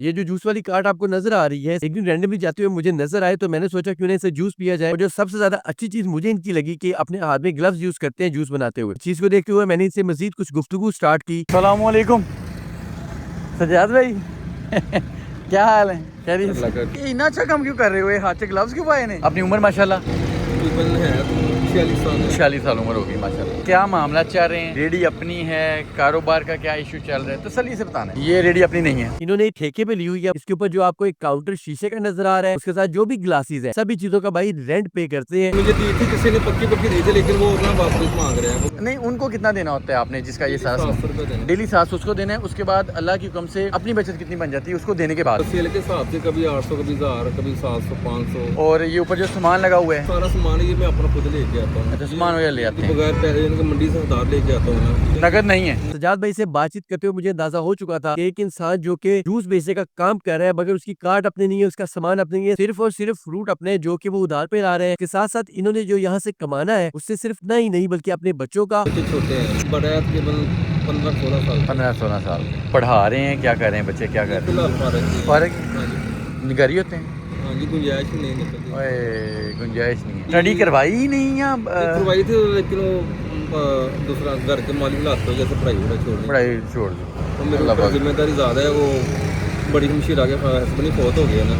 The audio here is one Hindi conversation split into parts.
ये जो जूस वाली कार्ट आपको नजर आ रही है, एक दिन रैंडमली जाते हुए मुझे नजर आए, तो मैंने सोचा क्यों ना इसे जूस पिया जाए। और जो सबसे ज्यादा अच्छी चीज मुझे इनकी लगी कि अपने हाथ में ग्लव्स यूज करते हैं जूस बनाते हुए। चीज को देखते हुए मैंने इनसे मजीद कुछ गुफ्तगू स्टार्ट की। अस्सलाम वालेकुम सजाद भाई क्या हाल है? अल्लाह ये इतना अच्छा काम क्यों कर रहे हो? ये हाथ से ग्लव्स क्यों पाए ने? अपनी उम्र माशाल्लाह तकरीबन है 46 साल है। 46 साल उम्र होगी माशाल्लाह। क्या मामला चल रहे हैं? रेडी अपनी है, कारोबार का क्या इशू चल रहा है? तसल्ली से बताना। ये रेडी अपनी नहीं है, इन्होंने ठेके पे ली हुई है। इसके ऊपर जो आपको एक काउंटर शीशे का नजर आ रहा है, उसके साथ जो भी ग्लासेस है, सभी चीजों का भाई रेंट पे करते हैं। मुझे दी थी किसी ने पक्की पक्की दी थी, लेकिन वो अपना वापस मांग रहे हैं। वो नहीं उनको कितना देना होता है आपने जिसका ये सारा 700 रुपये देने। डेली 700 उसको देना है। उसके बाद अल्लाह की हुक्म से अपनी बचत कितनी बन जाती है उसको देने के बाद? सेल के हिसाब से कभी 800, कभी 1000, कभी 700, 500। और ये ऊपर जो सामान लगा हुआ है, सारा सामान ये मैं अपना खुद लेके आता हूँ। अच्छा सामान वगैरह ले आते हैं, बगैर पैसे इनको मंडी से उधार लेके आता हूँ ना। नगद नहीं है। सजाद भाई से बातचीत करते हुए मुझे अंदाजा हो चुका था कि एक इंसान जो कि जूस बेचने का काम कर रहा है, मगर उसकी कार्ट अपने नहीं है, उसका सामान अपने नहीं है, सिर्फ और सिर्फ फ्रूट अपने जो कि वो उधार पे ला रहे हैं। इसके साथ साथ इन्होंने जो यहाँ से कमाना है उससे सिर्फ ना ही नहीं बल्कि अपने बच्चों का। बच्चे छोटे हैं, बड़ा है तकरीबन 15-16 साल। 15-16 साल पढ़ा रहे हैं। क्या कर रहे हैं बच्चे, क्या कर रहे फिलहाल फारग हैं? हैं। फर्क हाँ जी, घर ही होते हैं? हाँ जी, गुंजाइश ही नहीं निकलती। ओए गुंजाइश नहीं है, स्टडी करवाई ही नहीं या करवाई थी, लेकिन वो दूसरा घर के मालिक लाते हो जैसे पढ़ाई वढ़ाई छोड़नी। पढ़ाई छोड़ दी? तो मेरे अल्लाह ऊपर पाक जिम्मेदारी ज़्यादा है। वो बड़ी मशीर आगे हस्बैंड ही फौत हो गया ना।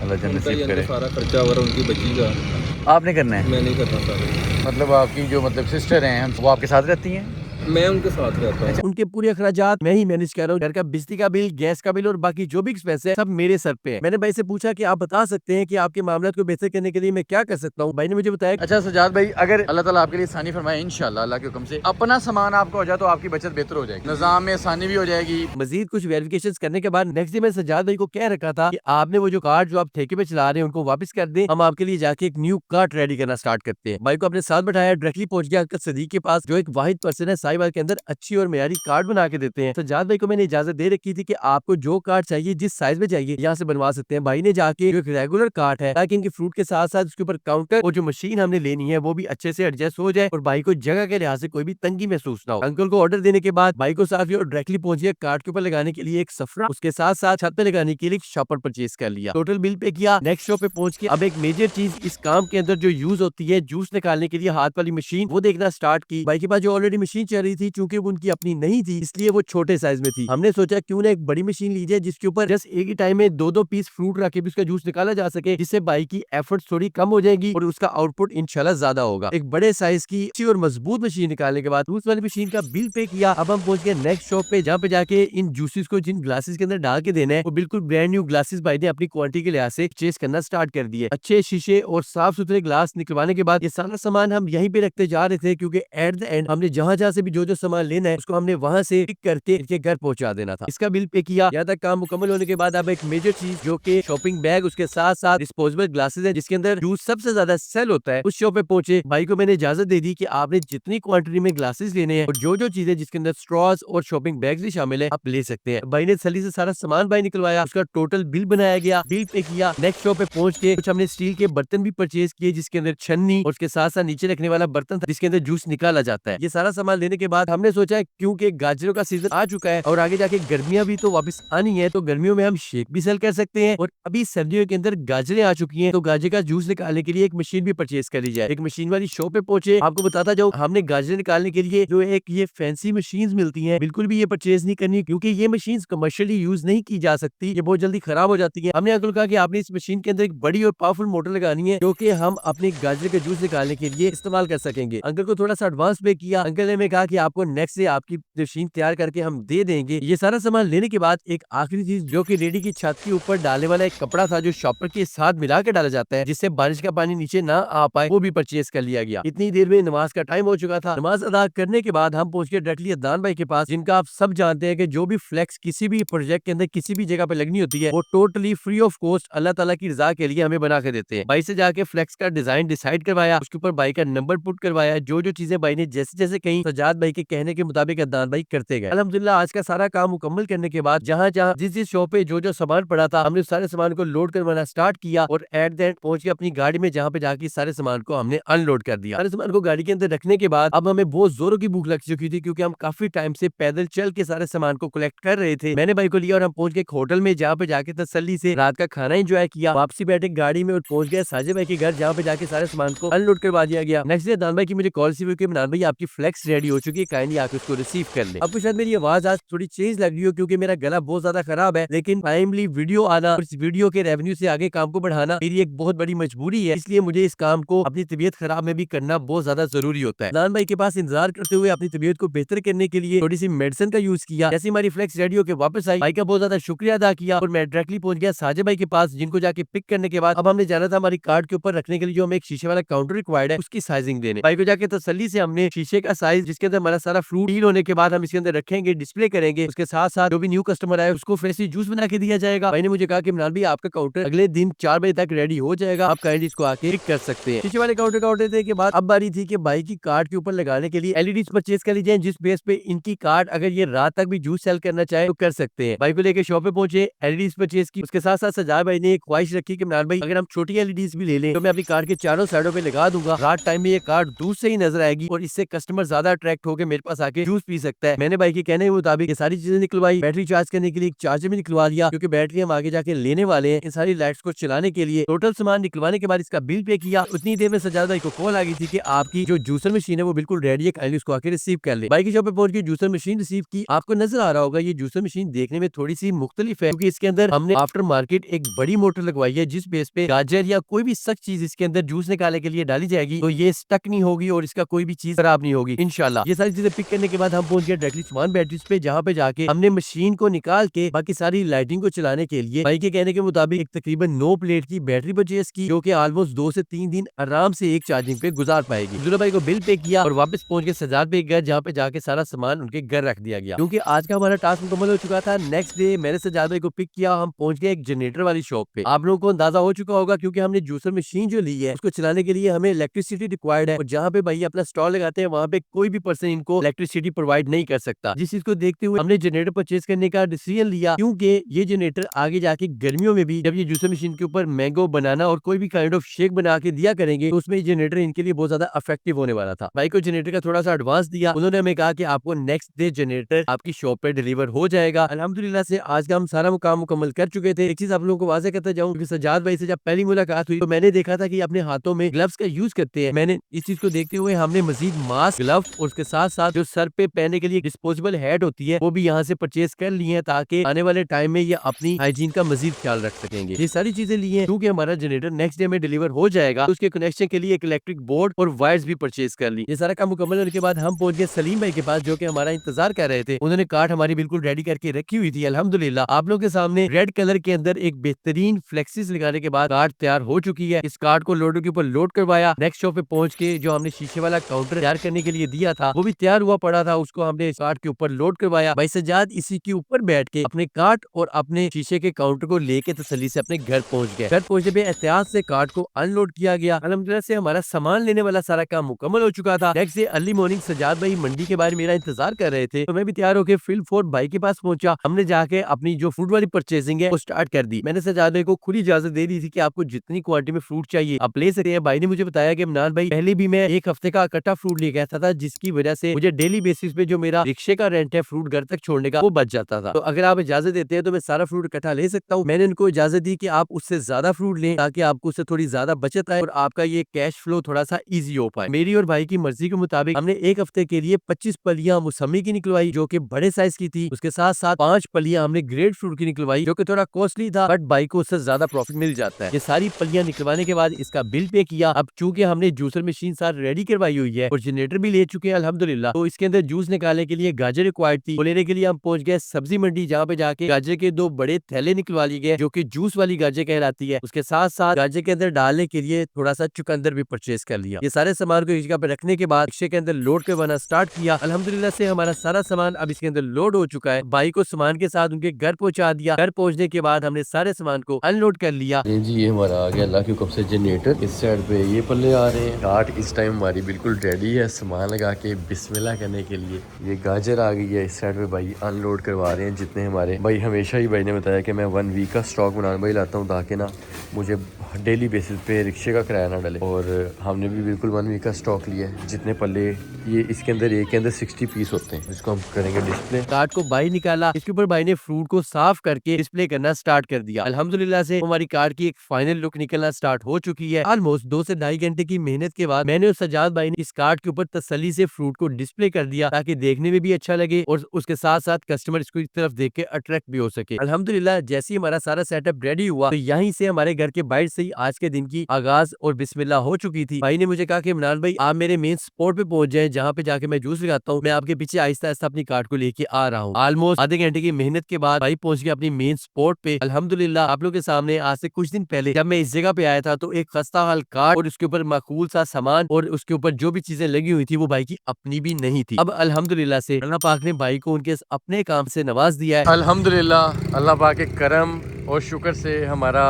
अल्लाह जन्नत उनका ही नसीब करे। सारा खर्चा वगैरह उनकी बच्ची का आपने करना है? मैं नहीं करना सारा। मतलब आपकी जो मतलब सिस्टर हैं वो आपके साथ रहती हैं? मैं उनके साथ रहता हूँ। उनके पूरे अखराजात मैं ही मैनेज कर रहा हूँ। घर का बिजली का बिल, गैस का बिल और बाकी जो भी एक्सपेंस है सब मेरे सर पे है। मैंने भाई से पूछा कि आप बता सकते हैं कि आपके मामला को बेहतर करने के लिए मैं क्या कर सकता हूँ। भाई ने मुझे बताया। अच्छा सजाद भाई, अगर अल्लाह ताला आपके लिए आसानी फरमाए इंशाल्लाह अल्लाह के हुक्म से अपना सामान आपका हो जाए तो आपकी बचत बेहतर हो जाएगी, निजाम में आसानी भी हो जाएगी। मजीद कुछ वेरिफिकेशन करने के बाद नेक्स्ट डे मैं सजाद भाई को कह रखा था कि आपने वो जो कार्ड जो आप ठेके पे चला रहे हैं उनको वापस कर दें, हम आपके लिए जाके एक न्यू कार्ड रेडी करना स्टार्ट करते हैं। भाई को अपने साथ बैठाया, डायरेक्टली पहुंच गया अंकल सदीक के पास जो एक वाहिद पर्सन है साहिवाल के अंदर अच्छी और मेयारी कार्ड बना के देते हैं। सजाद भाई को मैंने इजाजत दे रखी थी कि आपको जो कार्ड चाहिए जिस साइज में चाहिए यहाँ से बनवा सकते हैं। भाई ने जाके जो एक रेगुलर कार्ड है ताकि इनके फ्रूट के साथ साथ उसके ऊपर काउंटर और जो मशीन हमने लेनी है वो भी अच्छे से एडजस्ट हो जाए और भाई को जगह के लिहाज से कोई भी तंगी महसूस ना हो। अंकल को ऑर्डर देने के बाद भाई को साथ और डायरेक्टली पहुंच गया कार्ड के ऊपर लगाने के लिए एक सफरा, उसके साथ साथ छत पे लगाने के लिए एक शॉपर परचेज कर लिया, टोटल बिल पे किया। नेक्स्ट शॉप पे पहुंच के अब एक मेजर चीज इस काम के अंदर जो यूज होती है जूस निकालने के लिए हाथ वाली मशीन, वो देखना स्टार्ट की। भाई के पास जो ऑलरेडी मशीन चल रही थी, चूंकि वो उनकी अपनी नहीं थी इसलिए वो छोटे साइज में थी। हमने सोचा क्यों ना एक बड़ी मशीन ली जाए जिसके ऊपर जस्ट एक ही टाइम में दो दो पीस फ्रूट रख के भी उसका जूस निकाला जा सके, जिससे भाई की एफर्ट थोड़ी कम हो जाएगी और उसका आउटपुट इंशाल्लाह ज्यादा होगा। एक बड़े साइज की अच्छी और मजबूत मशीन निकालने के बाद दूसरी वाली मशीन का बिल पे किया। अब हम पहुंच गए नेक्स्ट शॉप पे जहाँ पे जाके इन जूसेस को जिन ग्लासेस के अंदर डाल के देना है वो बिल्कुल ब्रांड न्यू ग्लासेस भाई ने अपनी क्वालिटी के लिहाज से परचेज करना स्टार्ट कर दिए। अच्छे शीशे और साफ सुथरे ग्लास निकलवाने के बाद ये सारा सामान हम यहीं पे रखते जा रहे थे क्योंकि एट द एंड हमने जहाँ जहाँ से भी जो जो सामान लेना है उसको हमने वहां से पिक करके इनके घर पहुंचा देना था। इसका बिल पे किया। यहाँ तक काम मुकम्मल होने के बाद अब एक मेजर चीज जो कि शॉपिंग बैग उसके साथ साथ डिस्पोजेबल ग्लासेस है जिसके अंदर जूस सबसे ज्यादा सेल होता है, उस शॉप पे पहुंचे। भाई को मैंने इजाजत दे दी कि आपने जितनी क्वांटिटी में ग्लासेस लेने हैं और जो जो चीजें जिसके अंदर स्ट्रॉज और शॉपिंग बैग भी शामिल है आप ले सकते हैं। भाई ने सली से सारा सामान भाई निकलवाया, उसका टोटल बिल बनाया गया, बिल पे किया। नेक्स्ट शॉप पे पहुंच के कुछ हमने स्टील के बर्तन भी परचेज किए जिसके अंदर छन्नी और उसके साथ साथ नीचे रखने वाला बर्तन था जिसके अंदर जूस निकाला जाता है। ये सारा सामान लेने के बाद हमने सोचा क्योंकि गाजरों का सीजन आ चुका है और आगे जाके गर्मियां भी तो वापस आनी है, तो गर्मियों में हम शेक भी सेल कर सकते हैं और अभी सर्दियों के अंदर गाजरें आ चुकी हैं तो गाजर का जूस निकालने के लिए एक मशीन भी परचेज कर ली जाए। एक मशीन वाली शॉप पे पहुंचे। आपको बताता जाऊं हमने गाजर निकालने के लिए जो एक ये फैंसी मशीन मिलती है बिल्कुल भी ये परचेज नहीं करनी क्योंकि ये मशीन कमर्शियली यूज नहीं की जा सकती, ये बहुत जल्दी खराब हो जाती है। हमने अंकल कहा कि आपने इस मशीन के अंदर एक बड़ी और पावरफुल मोटर लगानी है जो कि हम अपने गाजर का जूस निकालने के लिए इस्तेमाल कर सकेंगे। अंकल को थोड़ा सा एडवांस पे किया। अंकल ने हमें कहा कि आपको नेक्स्ट से आपकी मशीन तैयार करके हम दे देंगे। ये सारा सामान लेने के बाद एक आखिरी चीज जो कि रेडी की छत के ऊपर डालने वाला एक कपड़ा था जो शॉपर के साथ मिला के डाला जाता है जिससे बारिश का पानी नीचे ना आ पाए, वो भी परचेज कर लिया गया। इतनी देर में नमाज का टाइम हो चुका था। नमाज अदा करने के बाद हम पहुंच गए डायरेक्टली अदनान भाई के पास, जिनका आप सब जानते हैं कि जो भी फ्लेक्स किसी भी प्रोजेक्ट के अंदर किसी भी जगह पे लगनी होती है वो टोटली फ्री ऑफ कॉस्ट अल्लाह ताला की रजा के लिए हमें बना के देते हैं। भाई से जाके फ्लेक्स का डिजाइन डिसाइड करवाया, उसके ऊपर भाई का नंबर पुट करवाया, जो जो चीजें भाई ने जैसे जैसे कहीं सजाद सजाद भाई के कहने के मुताबिक अदनान भाई करते गए। अल्हम्दुलिल्लाह आज का सारा काम मुकम्मल करने के बाद जहाँ जहाँ जिस शॉप पे जो सामान पड़ा था हमने सारे सामान को लोड करवाना स्टार्ट किया और एट द एंड पहुंच के अपनी गाड़ी में जहाँ पे जाके सारे सामान को हमने अनलोड कर दिया। सारे सामान को गाड़ी के अंदर रखने के बाद अब हमें बहुत जोरों की भूख लग चुकी थी क्योंकि हम काफी टाइम से पैदल चल के सारे सामान को कलेक्ट कर रहे थे। मैंने भाई को लिया और हम पहुंच गए एक होटल में जहाँ पे जाके तसल्ली से रात का खाना एंजॉय किया। वापसी बैठे गाड़ी में और पहुंच गए साजिद भाई के घर जहाँ पे जाके सारे सामान को अनलोड करवा दिया गया। नेक्स्ट डे अदनान भाई की मुझे कॉल सी इमरान भाई आपकी फ्लेक्स रेडी हो चुकी है, काइंडली आके उसको रिसीव कर ले। अब शायद मेरी आवाज आज थोड़ी चेंज लग रही हो क्योंकि मेरा गला बहुत ज्यादा खराब है, लेकिन टाइमली वीडियो आना और इस वीडियो के रेवेन्यू से आगे काम को बढ़ाना मेरी एक बहुत बड़ी मजबूरी है, इसलिए मुझे इस काम को अपनी तबीयत खराब में भी करना बहुत ज्यादा जरूरी होता है। अदनान भाई के पास इंतजार करते हुए अपनी तबीयत को बेहतर करने के लिए थोड़ी सी मेडिसिन का यूज किया। जैसे हमारी फ्लेक्स रेडी होकर वापस आई, भाई का बहुत ज्यादा शुक्रिया अदा किया और मैं डायरेक्टली पहुंच गया साजिद भाई के पास, जिनको जाके पिक करने के बाद अब हमने जाना था हमारी कार्ड के ऊपर रखने के लिए जो हमें एक शीशे वाला काउंटर रिक्वायर्ड है उसकी साइजिंग देने। भाई को जाके तसल्ली से हमने शीशे का साइज जिसके अंदर हमारा सारा फ्रूट डील होने के बाद हम इसके अंदर रखेंगे, डिस्प्ले करेंगे। उसके साथ साथ जो भी न्यू कस्टमर आए उसको फ्रेश जूस बना के दिया जाएगा। भाई ने मुझे कहा कि इमरान भाई आपका काउंटर अगले दिन 4 बजे तक रेडी हो जाएगा, आप काइंडली इसको आके पिक कर सकते हैं। शीशे वाले काउंटर का ऑर्डर देने के बाद अब बारी थी कि भाई की कार्ड के ऊपर लगाने के लिए एलईडी परचेज कर लीजिए, जिस बेस पे इनकी कार्ड अगर ये रात तक भी जूस सेल करना चाहे तो कर सकते हैं। भाई को लेके शॉप पे पहुंचे, एलईडी परचेज की। उसके साथ साथ सजाद भाई ने एक ख्वाहिश रखी कि इमरान भाई अगर हम छोटी एलईडीज भी ले लें तो मैं अपनी कार्ड के चारों साइडों पे लगा दूंगा, रात टाइम में ये कार्ड दूर से ही नजर आएगी और इससे कस्टमर ज्यादा अट्रैक्ट होकर मेरे पास आके जूस पी सकता है। मैंने भाई के कहने के मुताबिक ये सारी चीजें निकलवाई। बैटरी चार्ज करने के लिए एक चार्जर भी निकलवा दिया क्योंकि बैटरी हम आगे जाके लेने वाले हैं इन सारी लाइट्स को चलाने के लिए। टोटल सामान निकलवाने के बाद इसका बिल पे किया। उतनी देर में सजाद भाई को कॉल आ गई थी कि आपकी जो जूसर मशीन है वो बिल्कुल रेडी है, काइंडली उसको आके रिसीव कर ले। भाई की शॉप पे पहुंच के जूसर मशीन रिसीव की। आपको नजर आ रहा होगा ये जूसर मशीन देखने में थोड़ी सी मुख्तलिफ है क्योंकि इसके अंदर हमने आफ्टर मार्केट एक बड़ी मोटर लगवाई है जिस बेस पे गाजर या कोई भी सख्त चीज इसके अंदर जूस निकालने के लिए डाली जाएगी तो ये स्टक नहीं होगी और इसका कोई भी चीज खराब नहीं होगी इंशाल्लाह। ये सारी चीजें पिक करने के बाद हम पहुंच गए डायरेक्टली स्मार्ट बैटरीज पे, जहाँ पे जाके हमने मशीन को निकाल के बाकी सारी लाइटिंग को चलाने के लिए भाई के कहने के मुताबिक एक तकरीबन 9 प्लेट की बैटरी परचेज की जो कि ऑलमोस्ट 2 से 3 दिन आराम से एक चार्जिंग पे गुजार पाएगी। जुला भाई को बिल पे किया और वापस पहुंच के सजाद भाई घर, जहाँ पे जाके सारा सामान उनके घर रख दिया गया क्योंकि आज का हमारा टास्क मुकम्मल हो चुका था। नेक्स्ट डे मैंने सजाद भाई को पिक किया, हम पहुंच गए एक जनरेटर वाली शॉप पे। आप लोगों को अंदाजा हो चुका होगा क्योंकि हमने जूसर मशीन जो ली है उसको चलाने के लिए हमें इलेक्ट्रिसिटी रिक्वायर्ड है और जहाँ पे भाई अपना स्टॉल लगाते हैं वहाँ पे कोई भी पर्सन इनको इलेक्ट्रिसिटी प्रोवाइड नहीं कर सकता। जिस चीज को देखते हुए हमने जनरेटर परचेज करने का डिसीजन लिया क्योंकि ये जनरेटर आगे जाके गर्मियों में भी जब ये जूसर मशीन के ऊपर मैंगो बनाना और कोई भी काइंड ऑफ शेक बना के दिया करेंगे तो उसमें ये जनरेटर इनके लिए बहुत ज्यादा इफेक्टिव होने वाला था। भाई को जनरेटर का थोड़ा सा एडवांस दिया, उन्होंने हमें कहा कि आपको नेक्स्ट डे जनरेटर आपकी शॉप पे डिलीवर हो जाएगा। अल्हम्दुलिल्लाह से आज का हम सारा काम मुकम्मल कर चुके थे। एक चीज आप लोगों को वाज़ेह करता जाऊं कि सजाद भाई से जब पहली मुलाकात हुई तो मैंने देखा था कि अपने हाथों में ग्लव्स का यूज करते हैं। मैंने इस चीज को देखते हुए हमने मजीद मास्क, ग्लव्स और उसके साथ साथ जो सर पे पहनने के लिए डिस्पोजेबल हेड होती है वो भी यहाँ से परचेज कर ली है ताकि आने वाले टाइम में ये अपनी हाइजीन का मजीद ख्याल रख सकेंगे। ये सारी चीजें ली है क्योंकि हमारा जनरेटर नेक्स्ट डे में डिलीवर हो जाएगा तो उसके कनेक्शन के लिए एक इलेक्ट्रिक बोर्ड और वायर्स भी परचेज कर ली। ये सारा काम मुकम्मल होने के बाद हम पहुंच गए सलीम भाई के पास जो कि हमारा इंतजार कर रहे थे। उन्होंने कार्ड हमारी बिल्कुल रेडी करके रखी हुई थी। अल्हम्दुलिल्लाह आप लोगों के सामने रेड कलर के अंदर एक बेहतरीन फ्लेक्सिस लगाने के बाद कार्ड तैयार हो चुकी है। इस कार्ड को लोडर के ऊपर लोड करवाया। नेक्स्ट शॉप पे पहुंच के जो हमने शीशे वाला काउंटर तैयार करने के लिए दिया था वो भी तैयार हुआ पड़ा था, उसको हमने कार्ड के ऊपर लोड करवाया। भाई सजाद इसी के ऊपर बैठ के अपने कार्ड और अपने शीशे के काउंटर को लेके तसल्ली से अपने घर पहुंच गए। घर पहुंचने पे एहतियात से कार्ड को अनलोड किया गया। अल्हम्दुलिल्लाह से हमारा सामान लेने वाला सारा काम मुकम्मल हो चुका था। Next day early morning Sajad भाई मंडी के बारे में मेरा इंतजार कर रहे थे तो मैं भी तैयार होकर फील्ड फोर्ट भाई के पास पहुंचा। हमने जाके अपनी जो फूड वाली परचेजिंग है वो स्टार्ट कर दी। मैंने सजाद भाई को खुली इजाजत दे दी थी कि आपको जितनी क्वांटिटी में फ्रूट चाहिए आप ले सकते हैं। भाई ने मुझे बताया कि इमरान भाई पहले भी मैं एक हफ्ते का इकट्ठा फ्रूट ले गया था जिसकी वजह से मुझे डेली बेसिस पे जो मेरा रिक्शे का रेंट है फ्रूट घर तक छोड़ने का वो बच जाता था। तो अगर आप इजाजत देते हैं तो मैं सारा फ्रूट इकट्ठा ले सकता हूँ। मैंने उनको इजाजत दी कि आप उससे ज्यादा फ्रूट लें ताकि आपको उससे थोड़ी ज्यादा बचत आए और आपका ये कैश फ्लो थोड़ा सा इजी हो पाए। मेरी और भाई की मर्जी के मुताबिक हमने एक हफ्ते के लिए 25 पलियां मौसमी की निकलवाई जो कि बड़े साइज की थी। उसके साथ साथ 5 पलियां हमने ग्रेट फ्रूट की निकलवाई जो कि थोड़ा कॉस्टली था बट भाई को उससे ज्यादा प्रॉफिट मिल जाता है। ये सारी पलियां निकलवाने के बाद इसका बिल पे किया। अब चूंकि हमने जूसर मशीन सारी रेडी करवाई हुई है और जनरेटर भी ले चुके हैं अल्हम्दुलिल्लाह, तो इसके अंदर जूस निकालने के लिए गाजर रिक्वायर्ड थी। वो लेने के लिए हम पहुंच गए सब्जी मंडी, जहाँ पे जाके गाजर के 2 बड़े थैले निकलवा लिए गए जो कि जूस वाली गाजर कहलाती है। उसके साथ साथ गाजर के अंदर डालने के लिए थोड़ा सा चुकंदर भी परचेज कर लिया। ये सारे सामान को इस जगह पे रखने के बाद रिक्शे के अंदर लोड करवाना स्टार्ट किया। अल्हम्दुलिल्लाह से हमारा सारा सामान अब इसके अंदर लोड हो चुका है। भाई को सामान के साथ उनके घर पहुंचा दिया। घर पहुंचने के बाद हमने सारे सामान को अनलोड कर लिया। जी ये हमारा आ गया अल्लाह के हुक्म से जनरेटर। इस साइड पे ये पल्ले आ रहे हैं। कार्ट इस टाइम हमारी बिल्कुल रेडी है। सामान लगा के बिस्मिल्लाह करने के लिए। ये गाजर आ गई है, इस साइड पे भाई अनलोड करवा रहे हैं जितने हमारे भाई। हमेशा ही भाई ने बताया कि मैं 1 वीक का स्टॉक बनाने भाई लाता हूँ ताकि ना मुझे डेली बेसिस पे रिक्शे का किराया ना डले। और हमने भी बिल्कुल 1 वीक का स्टॉक लिया है। जितने पल्ले ये इसके अंदर एक के अंदर 60 पीस होते हैं, इसको हम करेंगे डिस्प्ले। कार्ड को भाई निकाला, इसके ऊपर भाई ने फ्रूट को साफ करके डिस्प्ले करना स्टार्ट कर दिया। अल्हम्दुलिल्लाह से हमारी कार्ड की एक फाइनल लुक निकलना स्टार्ट हो चुकी है। ऑलमोस्ट 2 से ढाई घंटे की मेहनत के बाद मैंने और सजाद भाई ने इस कार्ड के ऊपर तसल्ली से फ्रूट को डिस्प्ले कर दिया ताकि देखने में भी अच्छा लगे और उसके साथ साथ कस्टमर इसको इस तरफ देख के अट्रैक्ट भी हो सके। अल्हम्दुलिल्लाह जैसे ही हमारा सारा सेटअप रेडी हुआ तो यहीं से हमारे घर के बाहर से ही आज के दिन की आगाज और बिस्मिल्लाह हो चुकी थी। भाई ने मुझे कहा कि इमरान भाई आप मेरे मेन स्पॉट पे पहुंच जाए जहाँ पे जाके मैं जूस लगाता हूँ, मैं आपके पीछे आहिस्ता आहिस्ता अपनी कार्ड को लेके आ रहा हूँ। ऑलमोस्ट आधे घंटे की मेहनत के बाद भाई पहुंच गया अपनी मेन स्पॉट पे। अल्हम्दुलिल्लाह आप लोग के सामने आज से कुछ दिन पहले जब मैं इस जगह पे आया था तो एक खस्ता हाल कार्ड और उसके ऊपर माकूल सा सामान और उसके ऊपर जो भी चीजें लगी हुई थी वो भाई की अपनी भी नहीं थी। अब अल्हम्दुलिल्लाह से अल्लाह पाक ने भाई को उनके अपने काम से नवाज दिया है। अल्हम्दुलिल्लाह अल्लाह पाक के करम और शुक्र से हमारा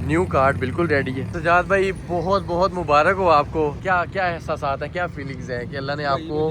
न्यू कार्ड बिल्कुल रेडी है। सजाद भाई बहुत बहुत मुबारक हो आपको। क्या क्या एहसास है, क्या फीलिंग्स है कि अल्लाह ने आपको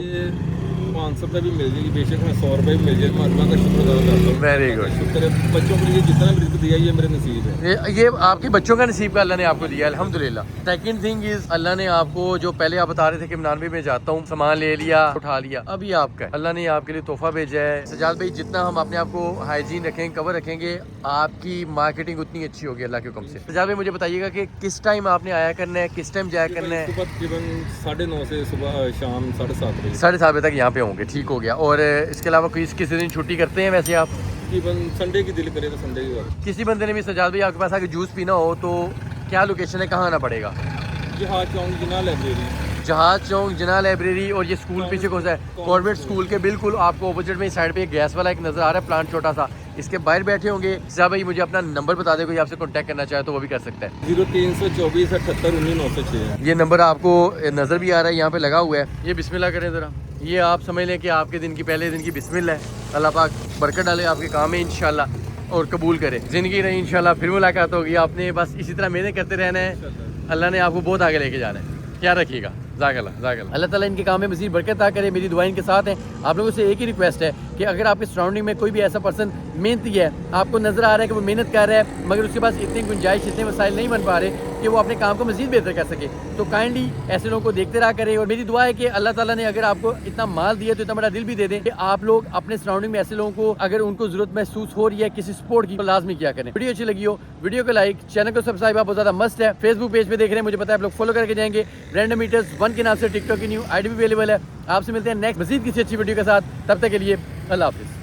500 रुपये भी मिल जाएगी, बेशक मैं 100 रुपये भी मिल जाएगी, मैं अल्लाह का शुक्र अदा करता हूँ। वेरी गुड, शुक्र है बच्चों के लिए जितना भी रिस्क दिया ये मेरे नसीब है। ये आपके बच्चों का नसीब का अल्लाह ने आपको दिया अल्हम्दुलिल्लाह। सेकंड थिंग इज अल्लाह ने आपको जो पहले आप बता रहे थे कि इमरान भाई मैं जाता हूँ सामान ले लिया उठा लिया, अब ये आपका है। अल्लाह ने आपके लिए तोहफा भेजा है। सजाद भाई जितना हम अपने आप को हाइजीन रखेंगे, कवर रखेंगे, आपकी मार्केटिंग उतनी अच्छी होगी अल्लाह के हुक्म से। सजाद भाई मुझे बताइएगा कि किस टाइम आपने आया करना है, किस टाइम जाया करना है? सुबह तकरीबन 9:30 से सुबह शाम 7:30 बजे। 7:30 बजे तक यहाँ पे होंगे, ठीक हो गया। और इसके अलावा किसी दिन छुट्टी करते हैं वैसे आप? तकरीबन संडे की दिल करे तो संडे की बात। किसी बंदे ने भी सजाद भाई आपके पास आके जूस पीना हो तो क्या लोकेशन है, कहाँ आना पड़ेगा? जहाज चौक जिना लाइब्रेरी, जहाज चौक जिना लाइब्रेरी। और ये स्कूल पीछे कौन सा है? कॉन्वेंट स्कूल के बिल्कुल आपको ऑपोजिट में साइड पे एक गैस वाला एक नजर आ रहा है प्लांट छोटा सा, इसके बाहर बैठे होंगे। सजाद भाई मुझे अपना नंबर बता दे, कोई आपसे कांटेक्ट करना चाहे तो वो भी कर सकता है। 0324 78 19 906 है। ये नंबर आपको नजर भी आ रहा है यहाँ पे लगा हुआ है। ये बिस्मिल्लाह करें जरा, ये आप समझ लें कि आपके दिन की पहले दिन की बिस्मिल्लाह है। अल्लाह पाक बरकत डाले आपके काम में इंशाल्लाह और कबूल करे। जिंदगी रही इंशाल्लाह, फिर मुलाकात होगी। आपने बस इसी तरह मेहनत करते रहना है, अल्लाह ने आपको बहुत आगे लेके जाना है। क्या रखिएगा, अल्लाह ताला इनके काम में मज़ीद बरकत अता करे। मेरी दुआएं इनके साथ हैं। आप लोगों से एक ही रिक्वेस्ट है कि अगर आपके सराउंडिंग में कोई भी ऐसा पर्सन मेहनती है, आपको नज़र आ रहा है कि वो मेहनत कर रहा है मगर उसके पास इतनी गुंजाइश, इतने वसाइल नहीं बन पा रहे कि वो अपने काम को मज़ीद बेहतर कर सके, तो काइंडली ऐसे लोगों को देखते रहा करें। और मेरी दुआ है कि अल्लाह ताला ने अगर आपको इतना माल दिया तो इतना बड़ा दिल भी दे दें कि आप लोग अपने सराउंडिंग में ऐसे लोगों को अगर उनको ज़रूरत महसूस हो रही है किसी सपोर्ट की तो लाजमी किया करें। वीडियो अच्छी लगी हो वीडियो को लाइक, चैनल को सब्सक्राइब आप बहुत ज़्यादा मस्ट है। फेसबुक पेज पे देख रहे हैं, मुझे पता है आप लोग फॉलो करके जाएंगे। रैंडम ईटर्स 1 के नाम से टिकटॉक की न्यू आईडी भी अवेलेबल है। आपसे मिलते हैं नेक्स्ट मज़ीद किसी अच्छी वीडियो के साथ, तब तक के लिए अल्लाह हाफिज़।